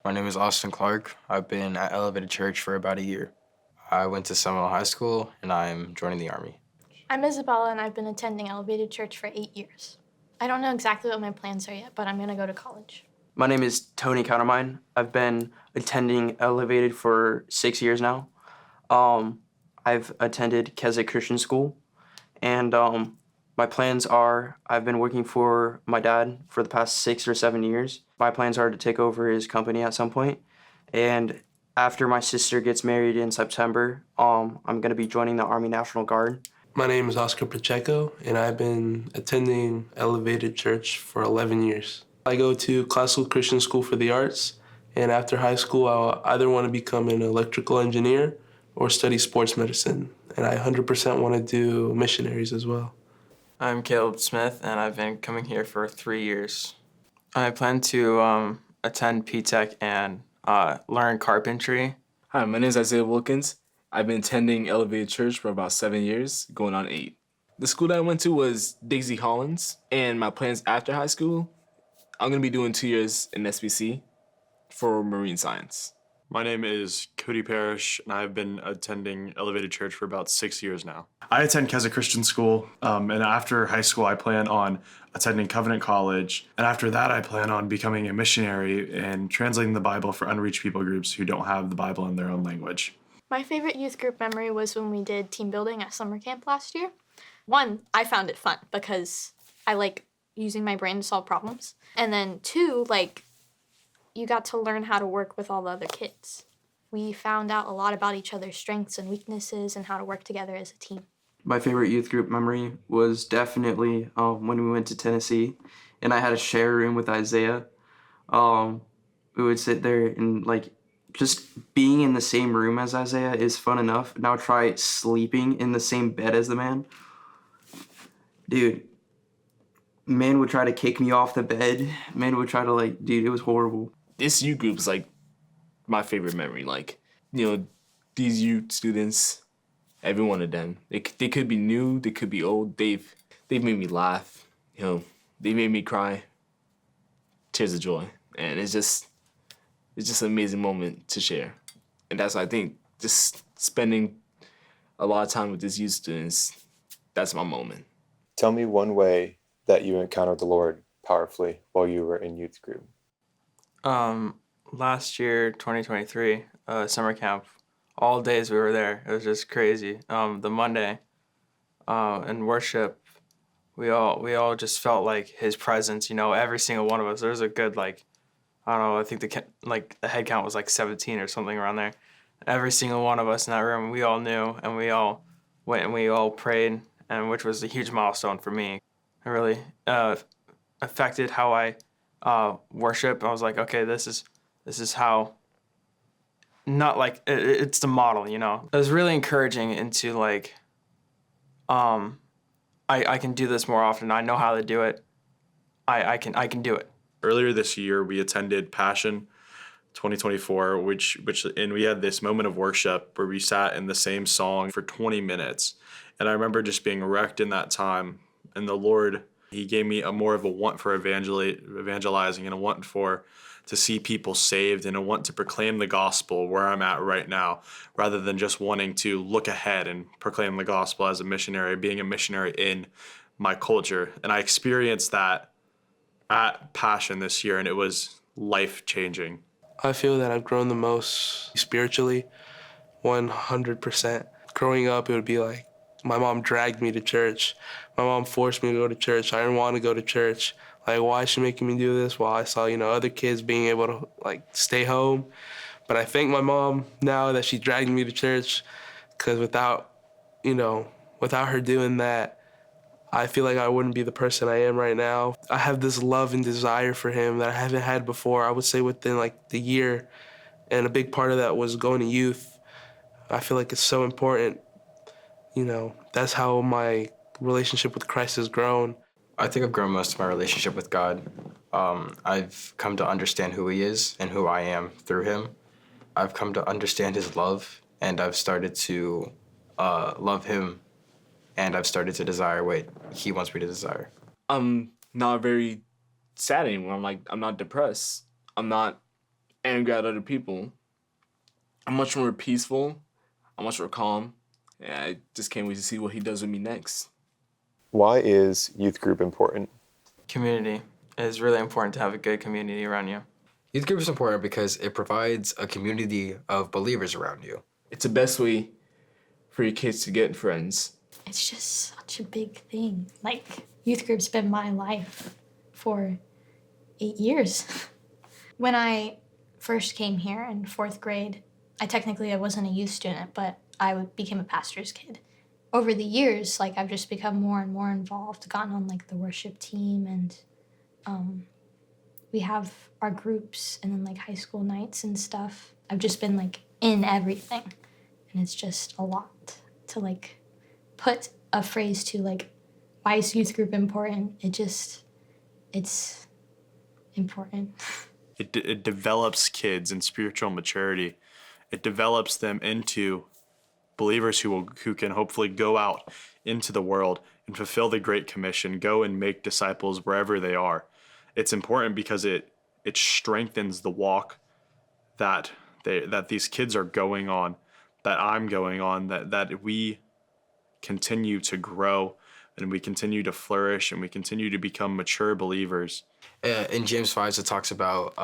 My name is Austin Clark. I've been at Elevated Church for about a year. I went to Seminole High School, and I'm joining the Army. I'm Isabella, and I've been attending Elevated Church for 8 years. I don't know exactly what my plans are yet, but I'm going to go to college. My name is Tony Countermine. I've been attending Elevated for 6 years now. I've attended Keswick Christian School, and my plans are I've been working for my dad for the past 6 or 7 years. My plans are to take over his company at some point, and after my sister gets married in September, I'm going to be joining the Army National Guard. My name is Oscar Pacheco, and I've been attending Elevated Church for 11 years. I go to Classical Christian School for the Arts, and after high school, I'll either want to become an electrical engineer or study sports medicine, and I 100% want to do missionaries as well. I'm Caleb Smith, and I've been coming here for 3 years. I plan to attend P-Tech and learn carpentry. Hi, my name is Isaiah Wilkins. I've been attending Elevated Church for about 7 years, going on 8. The school that I went to was Daisy Collins, and my plans after high school, I'm going to be doing 2 years in SBC for marine science. My name is Cody Parrish, and I've been attending Elevated Church for about 6 years now. I attend Keswick Christian School, and after high school, I plan on attending Covenant College. And after that, I plan on becoming a missionary and translating the Bible for unreached people groups who don't have the Bible in their own language. My favorite youth group memory was when we did team building at summer camp last year. One, I found it fun because I like using my brain to solve problems. And then two, you got to learn how to work with all the other kids. We found out a lot about each other's strengths and weaknesses and how to work together as a team. My favorite youth group memory was definitely when we went to Tennessee, and I had a share room with Isaiah. We would sit there and just being in the same room as Isaiah is fun enough. Now try sleeping in the same bed as the man. Dude, man would try to kick me off the bed. Man would try to dude, it was horrible. This youth group is my favorite memory. These youth students, every one of them, they could be new, they could be old. They've made me laugh. They made me cry. Tears of joy, and it's just an amazing moment to share. And that's why I think just spending a lot of time with these youth students, that's my moment. Tell me one way that you encountered the Lord powerfully while you were in youth group. Last year, 2023, summer camp, all days we were there. It was just crazy. The Monday, in worship, we all just felt like his presence. Every single one of us. There was a good I don't know. I think the head count was 17 or something around there. Every single one of us in that room, we all knew, and we all went and we all prayed, and which was a huge milestone for me. It really affected how I worship. I was like, okay, this is how. Not it's the model, It was really encouraging into I can do this more often. I know how to do it. I can do it. Earlier this year, we attended Passion 2024, which and we had this moment of worship where we sat in the same song for 20 minutes. And I remember just being wrecked in that time. And the Lord, he gave me more of a want for evangelizing and a want to see people saved and a want to proclaim the gospel where I'm at right now, rather than just wanting to look ahead and proclaim the gospel as a missionary, being a missionary in my culture. And I experienced that at Passion this year, and it was life-changing. I feel that I've grown the most spiritually, 100%. Growing up, it would be my mom dragged me to church. My mom forced me to go to church. I didn't want to go to church. Why is she making me do this? Well, I saw, other kids being able to, stay home. But I thank my mom now that she dragged me to church, because without her doing that, I feel like I wouldn't be the person I am right now. I have this love and desire for him that I haven't had before, I would say within the year. And a big part of that was going to youth. I feel like it's so important. That's how my relationship with Christ has grown. I think I've grown most of my relationship with God. I've come to understand who he is and who I am through him. I've come to understand his love, and I've started to love him, and I've started to desire what he wants me to desire. I'm not very sad anymore. I'm not depressed. I'm not and got other people, I'm much more peaceful. I'm much more calm. And I just can't wait to see what he does with me next. Why is youth group important? Community. It is really important to have a good community around you. Youth group is important because it provides a community of believers around you. It's the best way for your kids to get friends. It's just such a big thing. Like, youth group's been my life for 8 years. When I first came here in 4th grade, I wasn't a youth student, but I became a pastor's kid. Over the years, like, I've just become more and more involved, gotten on like the worship team, and we have our groups and then like high school nights and stuff. I've just been like in everything, and it's just a lot to like put a phrase to, like, why is youth group important? It's important. It develops kids in spiritual maturity. It develops them into believers who can hopefully go out into the world and fulfill the Great Commission, go and make disciples wherever they are. It's important because it strengthens the walk that these kids are going on, that I'm going on, that we continue to grow and we continue to flourish and we continue to become mature believers. In James 5, it talks about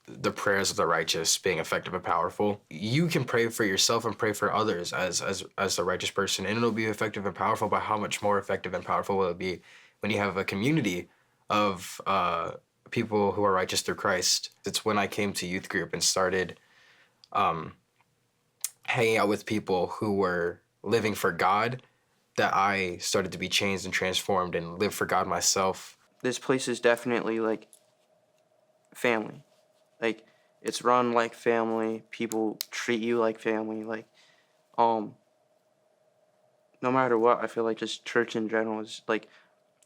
the prayers of the righteous being effective and powerful. You can pray for yourself and pray for others as the righteous person, and it'll be effective and powerful. But how much more effective and powerful will it be when you have a community of people who are righteous through Christ? It's when I came to youth group and started hanging out with people who were living for God that I started to be changed and transformed and live for God myself. This place is definitely like family. Like, it's run like family. People treat you like family. Like, no matter what, I feel like just church in general is like,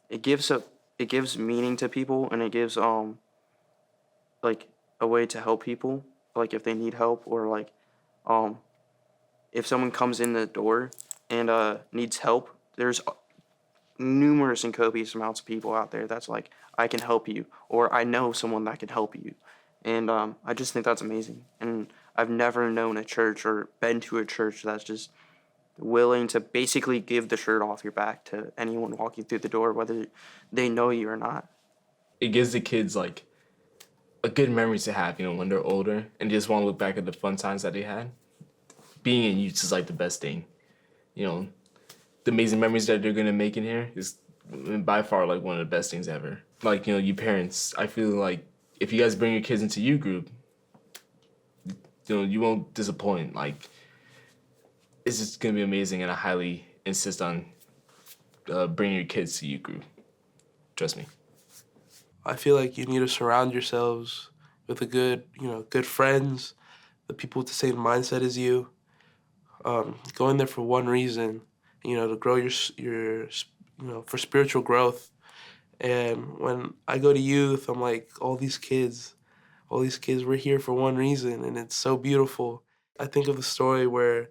it gives meaning to people, and it gives like a way to help people, like if they need help, or like if someone comes in the door and needs help. There's numerous and copious amounts of people out there that's like, I can help you, or I know someone that can help you. And I just think that's amazing. And I've never known a church or been to a church that's just willing to basically give the shirt off your back to anyone walking through the door, whether they know you or not. It gives the kids like a good memory to have, when they're older and just want to look back at the fun times that they had. Being in youth is like the best thing. The amazing memories that they're gonna make in here is by far like one of the best things ever. Like, you parents, I feel like if you guys bring your kids into youth group, you won't disappoint. Like, it's just gonna be amazing, and I highly insist on bringing your kids to youth group. Trust me. I feel like you need to surround yourselves with good friends, the people with the same mindset as you. Go in there for one reason, to grow your for spiritual growth. And when I go to youth, I'm like, all these kids, we're here for one reason, and it's so beautiful. I think of the story where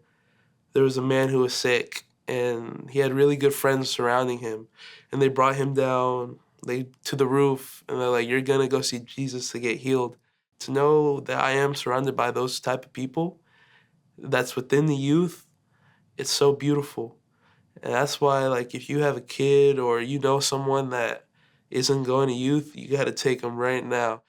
there was a man who was sick, and he had really good friends surrounding him, and they brought him down to the roof, and they're like, you're gonna go see Jesus to get healed. To know that I am surrounded by those type of people that's within the youth, it's so beautiful. And that's why, like, if you have a kid or someone that isn't going to youth, you got to take them right now.